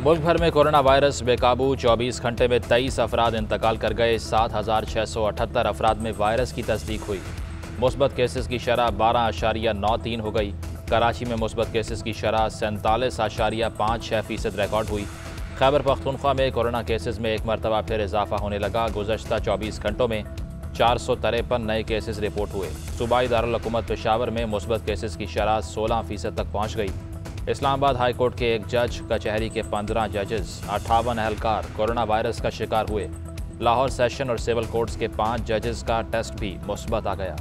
मुल्क भर में कोरोना वायरस बेकाबू, 24 घंटे में 23 अफराद इंतकाल कर गए। 7,678 अफराद में वायरस की तस्दीक हुई। मुस्बत केसेस की शरह 12.93 हो गई। कराची में मुस्बत केसेस की शरह 47.56% रिकॉर्ड हुई। खैबर पख्तूनख्वा में कोरोना केसेस में एक मरतबा फिर इजाफा होने लगा। गुज़श्ता 24 घंटों में 453 नए केसेस रिपोर्ट हुए। सूबाई दारुल हुकूमत पेशावर में मुस्बत केसेस की शरह 16% तक पहुँच गई। इस्लामाबाद हाई कोर्ट के एक जज, कचहरी के 15 जजेस, 58 एहलकार कोरोना वायरस का शिकार हुए। लाहौर सेशन और सिविल कोर्ट्स के 5 जजेस का टेस्ट भी मुस्बत आ गया।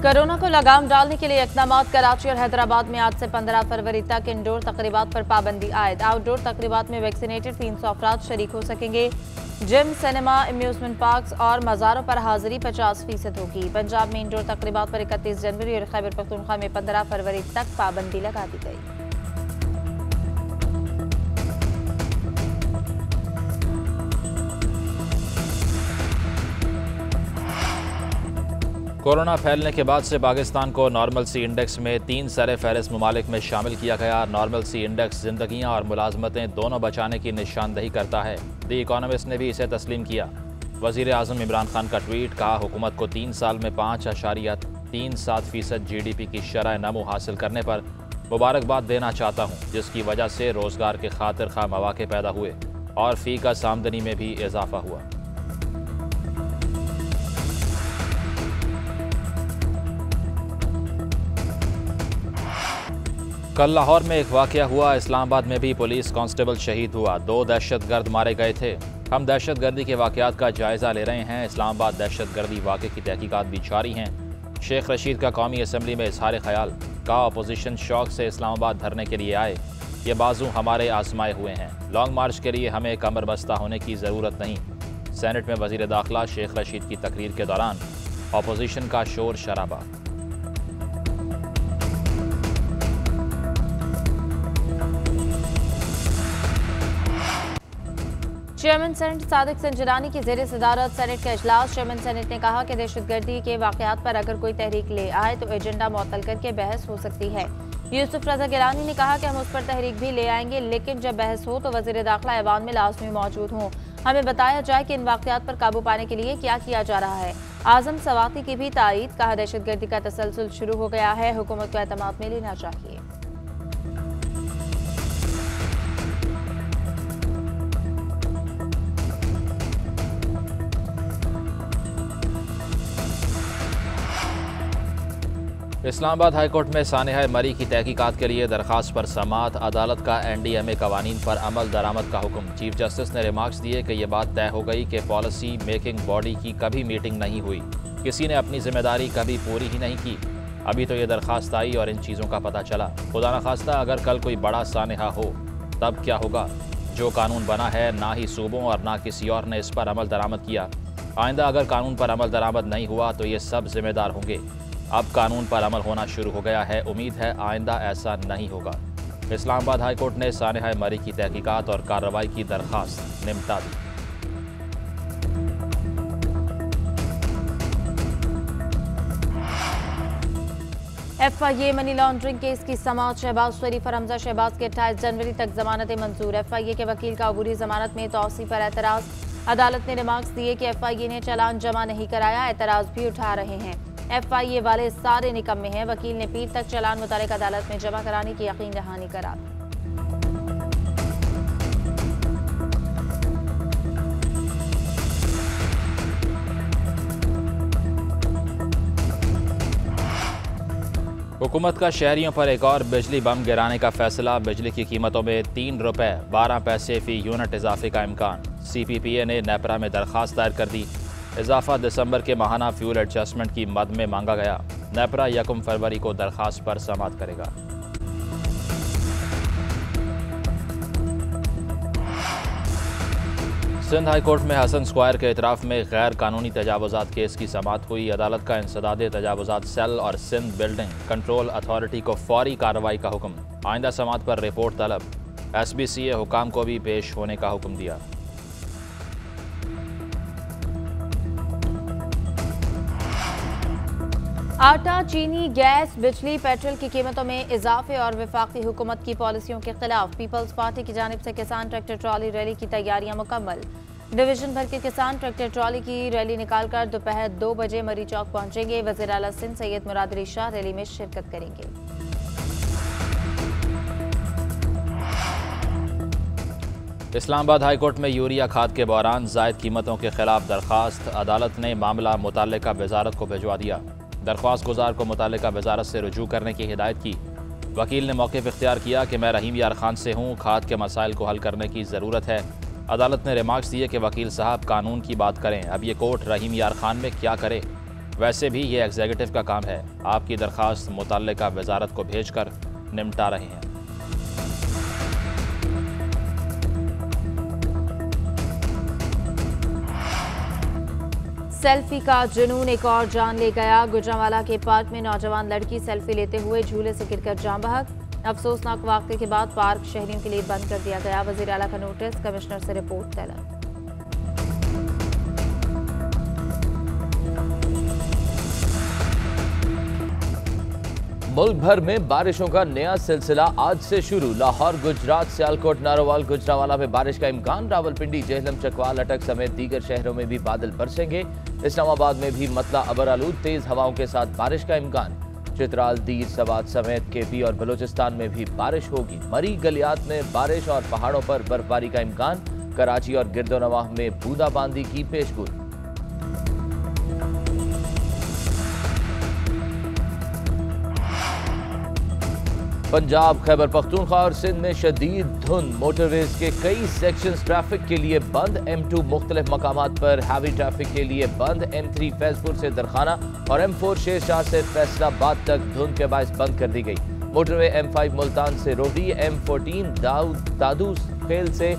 कोरोना को लगाम डालने के लिए इक़दामात। कराची और हैदराबाद में आज से 15 फरवरी तक इंडोर तकरीबात पर पाबंदी आयद। आउटडोर तकरीबात में वैक्सीनेटेड 300 अफराद शरीक हो सकेंगे। जिम, सिनेमा, अम्यूजमेंट पार्क्स और मज़ारों पर हाजिरी 50% होगी। पंजाब में इंडोर तकरीबात पर 31 जनवरी और खैबर पख्तूनख्वा में 15 फरवरी तक पाबंदी लगा दी गई। कोरोना फैलने के बाद से पाकिस्तान को नॉर्मल सी इंडेक्स में 3 सर फहरिस्त ममालिक में शामिल किया गया। नॉर्मल सी इंडेक्स ज़िंदगियाँ और मुलाजमतें दोनों बचाने की निशानदही करता है। दी इकोनॉमिस्ट ने भी इसे तस्लीम किया। वज़ीर आज़म इमरान खान का ट्वीट, कहा हुकूमत को 3 साल में 5.37% GDP की शरह नमू हासिल करने पर मुबारकबाद देना चाहता हूँ, जिसकी वजह से रोज़गार के खातिर खा मौक़े पैदा हुए और फ़ी का आमदनी में भी इजाफा हुआ। कल लाहौर में एक वाक़या हुआ। इस्लामाबाद में भी पुलिस कांस्टेबल शहीद हुआ। 2 दहशतगर्द मारे गए थे। हम दहशतगर्दी के वाक़यात का जायज़ा ले रहे हैं। इस्लामाबाद दहशतगर्दी वाक़े की तहकीकात भी जारी हैं। शेख रशीद का कौमी असम्बली में इजहार ख्याल, कहा अपोजिशन शौक से इस्लामाबाद धरने के लिए आए, ये बाजू हमारे आजमाए हुए हैं। लॉन्ग मार्च के लिए हमें कमर बस्ता होने की ज़रूरत नहीं। सेनेट में वज़ीर दाखिला शेख रशीद की तकरीर के दौरान अपोजिशन का शोर शराबा। चेयरमैन सेनेट सादिक संजरानी की ज़ेर सदारत सेनेट का इजलास। चेयरमैन सेनेट ने कहा कि दहशतगर्दी के वाक़यात पर अगर कोई तहरीक ले आए तो एजेंडा मुअत्तल करके बहस हो सकती है। यूसुफ रज़ा गिलानी ने कहा कि हम उस पर तहरीक भी ले आएंगे, लेकिन जब बहस हो तो वज़ीर दाखिला ऐवान में लाज़मी मौजूद हों। हमें बताया जाए कि इन वाक़यात पर काबू पाने के लिए क्या किया जा रहा है। आज़म सवाती की भी तायीद, कहा दहशतगर्दी का तसलसल शुरू हो गया है, हुकूमत को एहतमाद में लेना चाहिए। इस्लामाबाद हाईकोर्ट में सानेहा मरी की तहकीकात के लिए दरख्वास्त पर समाअत। अदालत का NDMA कवानीन पर अमल दरामद का हुक्म। चीफ जस्टिस ने रिमार्क्स दिए कि यह बात तय हो गई कि पॉलिसी मेकिंग बॉडी की कभी मीटिंग नहीं हुई, किसी ने अपनी जिम्मेदारी कभी पूरी ही नहीं की। अभी तो ये दरख्वास्त आई और इन चीज़ों का पता चला। खुदा न खास्ता अगर कल कोई बड़ा सानेहा हो तब क्या होगा। जो कानून बना है ना ही सूबों और ना किसी और ने इस पर अमल दरामद किया। आइंदा अगर कानून पर अमल दरामद नहीं हुआ तो ये सब जिम्मेदार होंगे। अब कानून पर अमल होना शुरू हो गया है, उम्मीद है आइंदा ऐसा नहीं होगा। इस्लामाबाद हाई कोर्ट ने सानेहा मरी की तहकीकात और कार्रवाई की दरख्वास्त निपटा दी। FIA मनी लॉन्ड्रिंग केस की समाअत। शहबाज शरीफ और हमजा शहबाज के 28 जनवरी तक जमानत मंजूर। FIA के वकील का अबूरी जमानत में तौसी पर एतराज। अदालत ने रिमार्क्स दिए कि FIA ने चालान जमा नहीं कराया, एतराज भी उठा रहे हैं। FIA वाले सारे निकम्मे हैं। वकील ने पीर तक चालान मुतालिक अदालत में जमा कराने की यकीन दहानी करा। हुकूमत का शहरियों पर एक और बिजली बम गिराने का फैसला। बिजली की कीमतों में 3 रुपये 12 पैसे फी यूनिट इजाफे का इम्कान। CPPA ने नेपरा में दरख्वास्त दायर कर दी। इजाफा दिसंबर के माहाना फ्यूल एडजस्टमेंट की मद में मांगा गया। नेपरा 1 फरवरी को दरख्वास्त पर समाअत करेगा। सिंध हाई कोर्ट में हसन स्क्वायर के इतराफ़ में गैर कानूनी तजावुज़ात केस की समाअत हुई। अदालत का इंसदाद तजावुज़ात सेल और सिंध बिल्डिंग कंट्रोल अथॉरिटी को फौरी कार्रवाई का हुक्म। आइंदा समाअत पर रिपोर्ट तलब। SBCA हुकाम को भी पेश होने का हुक्म दिया। आटा, चीनी, गैस, बिजली, पेट्रोल की कीमतों में इजाफे और वफाकी हुकूमत की पॉलिसियों के खिलाफ पीपल्स पार्टी की जानिब से किसान ट्रैक्टर ट्रॉली रैली की तैयारियां मुकम्मल। डिवीजन भर के किसान ट्रैक्टर ट्रॉली की रैली निकालकर दोपहर 2 बजे मरी चौक पहुंचेंगे। वज़ीर आला सिंध सैयद मुराद अली शाह रैली में शिरकत करेंगे। इस्लामाबाद हाईकोर्ट में यूरिया खाद के बहरान जायद कीमतों के खिलाफ दरख्वास्त। अदालत ने मामला मुतल्लिका वजारत को भिजवा दिया। दरख्वास्त गुजार को मुतल्लिका वजारत से रुजू करने की हिदायत की। वकील ने मौक़िफ़ इख्तियार किया कि मैं रहीम यार खान से हूँ, खाद के मसाइल को हल करने की ज़रूरत है। अदालत ने रिमार्क्स दिए कि वकील साहब कानून की बात करें, अब ये कोर्ट रहीम यार खान में क्या करे, वैसे भी ये एग्जीक्यूटिव का काम है। आपकी दरख्वास्त मुतल्लिका वजारत को भेज कर निपटा रहे हैं। सेल्फी का जुनून एक और जान ले गया। गुजरांवाला के पार्क में नौजवान लड़की सेल्फी लेते हुए झूले से गिरकर जान बहक। अफसोसनाक वाक़े के बाद पार्क शहरियों के लिए बंद कर दिया गया। वज़ीर आला का नोटिस, कमिश्नर से रिपोर्ट तलब। मुल्क भर में बारिशों का नया सिलसिला आज से शुरू। लाहौर, गुजरात, सियालकोट, नारोवाल, गुजरांवाला में बारिश का इम्कान। रावलपिंडी, जेहलम, चकवाल, अटक समेत दीगर शहरों में भी बादल बरसेंगे। इस्लामाबाद में भी मतला अबरआलूद तेज हवाओं के साथ बारिश का इम्कान। चित्राल, दीर, सवात समेत केपी और बलूचिस्तान में भी बारिश होगी। मरी गलियात में बारिश और पहाड़ों पर बर्फबारी का इम्कान। कराची और गिरदोनवाह में बूंदाबांदी की पेशगोई। पंजाब, खैबर पख्तूनख्वा और सिंध में शदीद धुंध। मोटरवेज के कई सेक्शंस ट्रैफिक के लिए बंद। M2 मुख्तलिफ मकामात पर हैवी ट्रैफिक के लिए बंद। M3 फैजपुर से दरखाना और M4 शेरशाह से फैसलाबाद तक धुंध के बायस बंद कर दी गई। मोटरवे M5 मुल्तान से रोहड़ी, M14 दादू खेल से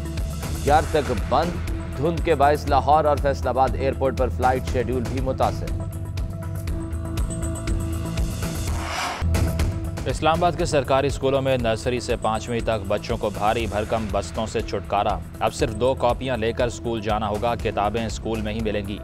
यार तक बंद। धुंध के बायस लाहौर और फैसलाबाद एयरपोर्ट पर फ्लाइट शेड्यूल भी मुतासिर। इस्लामाबाद के सरकारी स्कूलों में नर्सरी से 5वीं तक बच्चों को भारी भरकम बस्तों से छुटकारा। अब सिर्फ 2 कॉपियां लेकर स्कूल जाना होगा, किताबें स्कूल में ही मिलेंगी।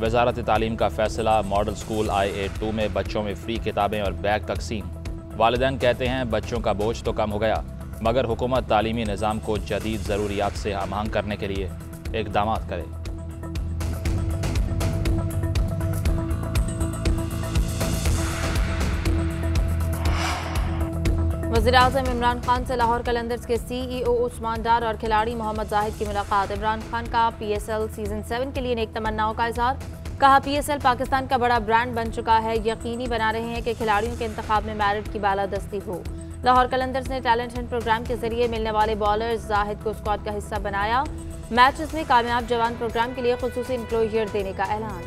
वजारत तालीम का फैसला। मॉडल स्कूल IA2 में बच्चों में फ्री किताबें और बैग तकसीम। वालिदैन कहते हैं बच्चों का बोझ तो कम हो गया, मगर हुकूमत तालीमी निज़ाम को जदीद ज़रूरियात से हमआहंग करने के लिए इक़दाम करे। वज़ीर-ए-आज़म इमरान खान से लाहौर कलंदर्स के CEO उस्मान डार और खिलाड़ी मोहम्मद जाहिद की मुलाकात। इमरान खान का PSL सीजन 7 के लिए नेक तमन्नाओं का इज़हार। कहा PSL पाकिस्तान का बड़ा ब्रांड बन चुका है, यकीनी बना रहे हैं कि खिलाड़ियों के इंतखाब में मेरिट की बालादस्ती हो। लाहौर कलंदर्स ने टैलेंट हंट प्रोग्राम के जरिए मिलने वाले बॉलर्स जाहिद को स्क्वाड का हिस्सा बनाया। मैचेस में कामयाब जवान प्रोग्राम के लिए खुसूसी इंक्लोजर देने का ऐलान।